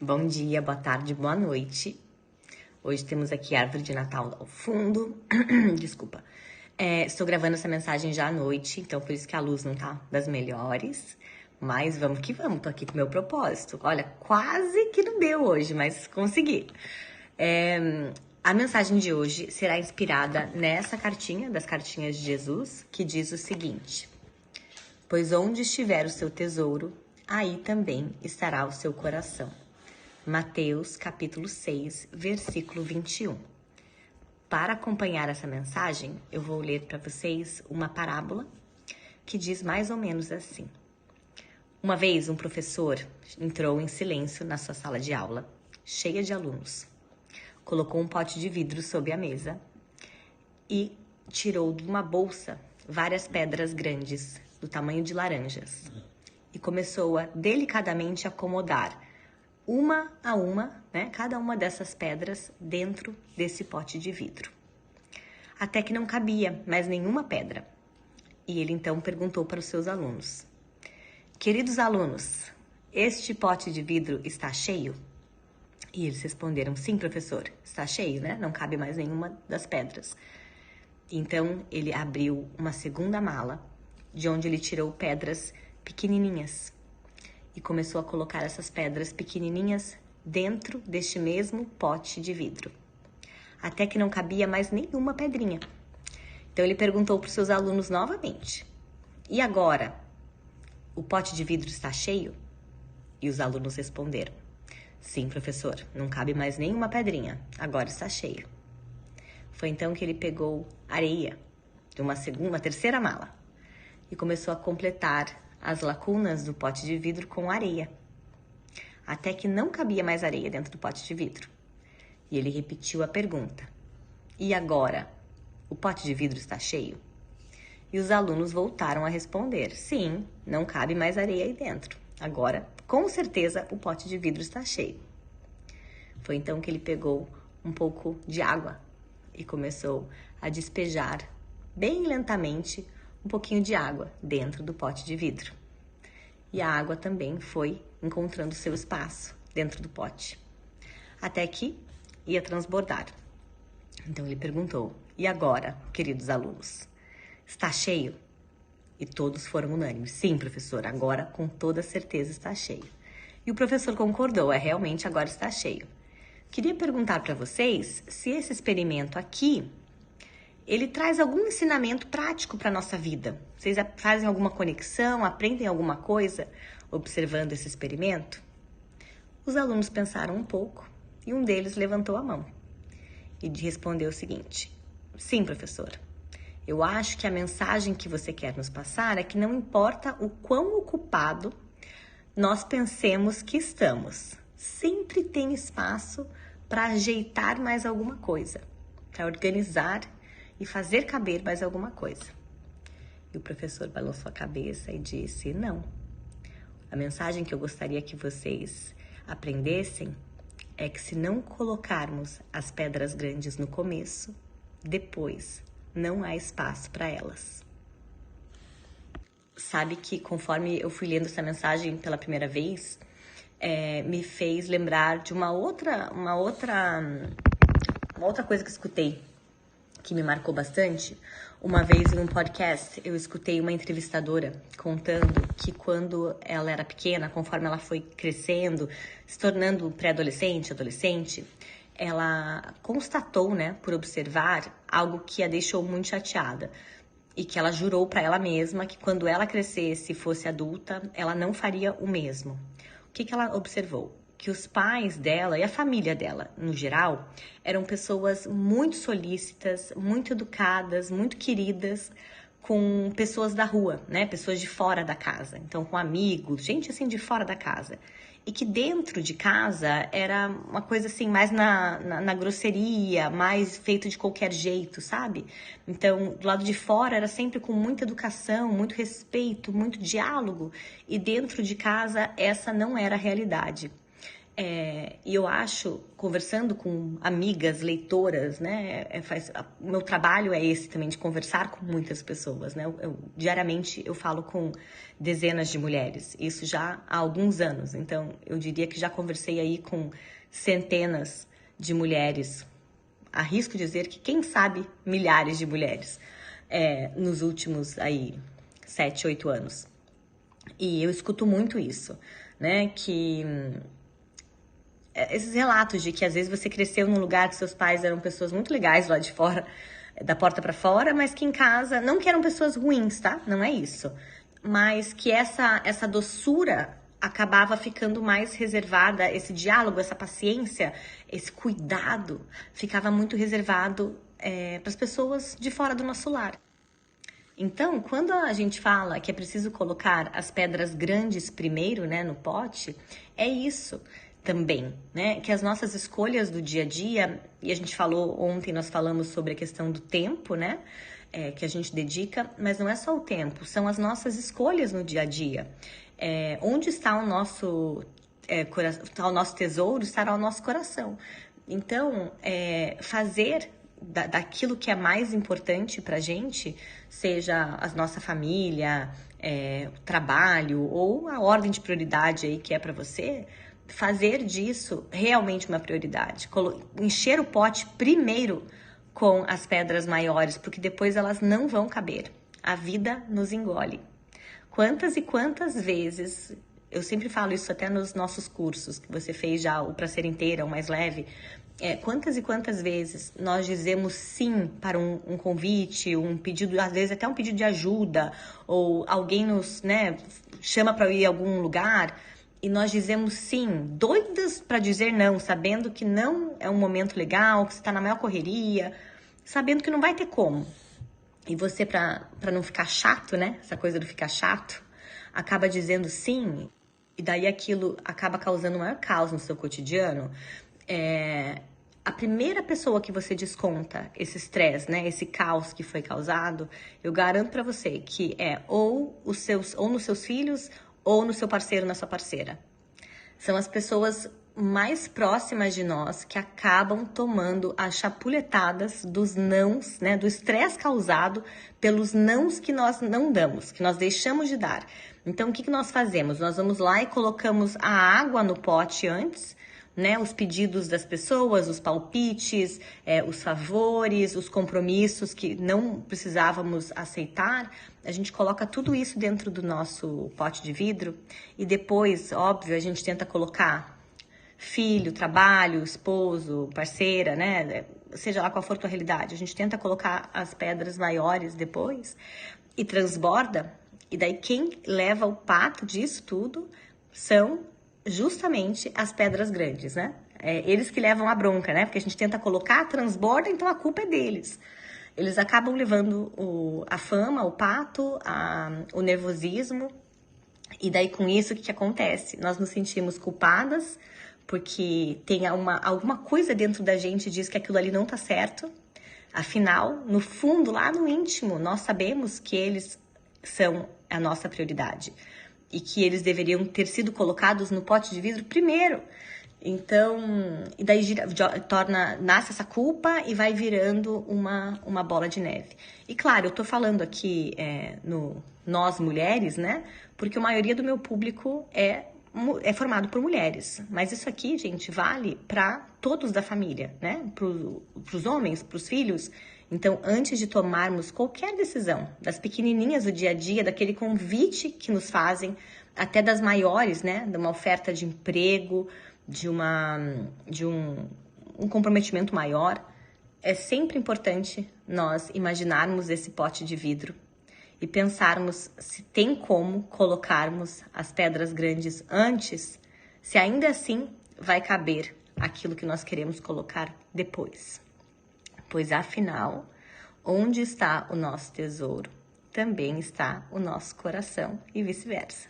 Bom dia, boa tarde, boa noite. Hoje temos aqui a árvore de Natal ao fundo. Desculpa. Estou gravando essa mensagem já à noite, então por isso que a luz não tá das melhores. Mas vamos que vamos, tô aqui com o meu propósito. Olha, quase que não deu hoje, mas consegui. A mensagem de hoje será inspirada nessa cartinha, das cartinhas de Jesus, que diz o seguinte: pois onde estiver o seu tesouro, aí também estará o seu coração. Mateus, capítulo 6, versículo 21. Para acompanhar essa mensagem, eu vou ler para vocês uma parábola que diz mais ou menos assim. Uma vez, um professor entrou em silêncio na sua sala de aula, cheia de alunos. Colocou um pote de vidro sob a mesa e tirou de uma bolsa várias pedras grandes, do tamanho de laranjas, e começou a delicadamente acomodar uma a uma, cada uma dessas pedras dentro desse pote de vidro. Até que não cabia mais nenhuma pedra. E ele então perguntou para os seus alunos: queridos alunos, este pote de vidro está cheio? E eles responderam: sim, professor, está cheio, Não cabe mais nenhuma das pedras. Então ele abriu uma segunda mala, de onde ele tirou pedras pequenininhas, e começou a colocar essas pedras pequenininhas dentro deste mesmo pote de vidro, até que não cabia mais nenhuma pedrinha. Então ele perguntou para os seus alunos novamente: e agora? O pote de vidro está cheio? E os alunos responderam: sim, professor, não cabe mais nenhuma pedrinha, agora está cheio. Foi então que ele pegou areia de uma terceira mala e começou a completar as lacunas do pote de vidro com areia, até que não cabia mais areia dentro do pote de vidro. E ele repetiu a pergunta: e agora? O pote de vidro está cheio? E os alunos voltaram a responder: sim, não cabe mais areia aí dentro. Agora, com certeza, o pote de vidro está cheio. Foi então que ele pegou um pouco de água e começou a despejar bem lentamente um pouquinho de água dentro do pote de vidro. E a água também foi encontrando seu espaço dentro do pote, até que ia transbordar. Então ele perguntou: e agora, queridos alunos, está cheio? E todos foram unânimes: sim, professor, agora com toda certeza está cheio. E o professor concordou: realmente agora está cheio. Queria perguntar para vocês se esse experimento aqui ele traz algum ensinamento prático para a nossa vida. Vocês fazem alguma conexão, aprendem alguma coisa observando esse experimento? Os alunos pensaram um pouco e um deles levantou a mão e respondeu o seguinte: sim, professor, eu acho que a mensagem que você quer nos passar é que não importa o quão ocupado nós pensemos que estamos, sempre tem espaço para ajeitar mais alguma coisa, para organizar e fazer caber mais alguma coisa. E o professor balançou a cabeça e disse: não. A mensagem que eu gostaria que vocês aprendessem é que se não colocarmos as pedras grandes no começo, depois não há espaço para elas. Sabe que conforme eu fui lendo essa mensagem pela primeira vez, me fez lembrar de uma outra coisa que eu escutei, que me marcou bastante. Uma vez em um podcast, eu escutei uma entrevistadora contando que quando ela era pequena, conforme ela foi crescendo, se tornando pré-adolescente, adolescente, ela constatou, por observar, algo que a deixou muito chateada. E que ela jurou para ela mesma que quando ela crescesse e fosse adulta, ela não faria o mesmo. O que ela observou? Que os pais dela e a família dela, no geral, eram pessoas muito solícitas, muito educadas, muito queridas com pessoas da rua, Pessoas de fora da casa. Então, com amigos, gente assim de fora da casa. E que dentro de casa era uma coisa assim, mais na grosseria, mais feito de qualquer jeito, sabe? Então, do lado de fora era sempre com muita educação, muito respeito, muito diálogo. E dentro de casa, essa não era a realidade. E eu acho, conversando com amigas, leitoras, né? Meu trabalho é esse também, de conversar com muitas pessoas, né? Diariamente eu falo com dezenas de mulheres, isso já há alguns anos. Então, eu diria que já conversei aí com centenas de mulheres. Arrisco dizer que, quem sabe, milhares de mulheres nos últimos aí 7, 8 anos. E eu escuto muito isso, né? Que esses relatos de que às vezes você cresceu num lugar que seus pais eram pessoas muito legais lá de fora, da porta para fora, mas que em casa, não que eram pessoas ruins, tá? Não é isso. Mas que essa doçura acabava ficando mais reservada, esse diálogo, essa paciência, esse cuidado, ficava muito reservado para as pessoas de fora do nosso lar. Então, quando a gente fala que é preciso colocar as pedras grandes primeiro, né, no pote, é isso também, né? Que as nossas escolhas do dia a dia, e a gente falou ontem, nós falamos sobre a questão do tempo, né? Que a gente dedica, mas não é só o tempo, são as nossas escolhas no dia a dia. Onde está o nosso está o nosso tesouro, estará o nosso coração. Então, fazer daquilo que é mais importante pra gente, seja a nossa família, o trabalho ou a ordem de prioridade aí que é pra você, fazer disso realmente uma prioridade. Encher o pote primeiro com as pedras maiores, porque depois elas não vão caber. A vida nos engole. Quantas e quantas vezes, eu sempre falo isso até nos nossos cursos, que você fez já o Pra Ser Inteira, o Mais Leve, quantas e quantas vezes nós dizemos sim para um convite, um pedido, às vezes até um pedido de ajuda, ou alguém nos, né, chama para ir a algum lugar, e nós dizemos sim, doidas para dizer não, sabendo que não é um momento legal, que você está na maior correria, sabendo que não vai ter como. E você, para não ficar chato, né? Essa coisa do ficar chato, acaba dizendo sim, e daí aquilo acaba causando um maior caos no seu cotidiano. A primeira pessoa que você desconta esse estresse, né? Esse caos que foi causado, eu garanto para você que ou nos seus filhos, ou no seu parceiro, na sua parceira. São as pessoas mais próximas de nós que acabam tomando as chapuletadas dos nãos, né, do estresse causado pelos nãos que nós não damos, que nós deixamos de dar. Então, o que nós fazemos? Nós vamos lá e colocamos a água no pote antes, né, os pedidos das pessoas, os palpites, os favores, os compromissos que não precisávamos aceitar, a gente coloca tudo isso dentro do nosso pote de vidro e depois, óbvio, a gente tenta colocar filho, trabalho, esposo, parceira, né, seja lá qual for a tua realidade, a gente tenta colocar as pedras maiores depois e transborda, e daí quem leva o pato disso tudo são justamente as pedras grandes, né? Eles que levam a bronca, né? Porque a gente tenta colocar, transborda, então a culpa é deles. Eles acabam levando a fama, o pato, o nervosismo. E daí com isso, o que acontece? Nós nos sentimos culpadas, porque tem alguma coisa dentro da gente que diz que aquilo ali não tá certo. Afinal, no fundo, lá no íntimo, nós sabemos que eles são a nossa prioridade e que eles deveriam ter sido colocados no pote de vidro primeiro. Então, e daí nasce essa culpa e vai virando uma bola de neve. E claro, eu tô falando aqui no nós mulheres, né? Porque a maioria do meu público é formado por mulheres. Mas isso aqui, gente, vale para todos da família, né? Pros homens, pros filhos. Então, antes de tomarmos qualquer decisão, das pequenininhas do dia a dia, daquele convite que nos fazem, até das maiores, né? De uma oferta de emprego, de um comprometimento maior, é sempre importante nós imaginarmos esse pote de vidro e pensarmos se tem como colocarmos as pedras grandes antes, se ainda assim vai caber aquilo que nós queremos colocar depois. Pois afinal, onde está o nosso tesouro, também está o nosso coração e vice-versa.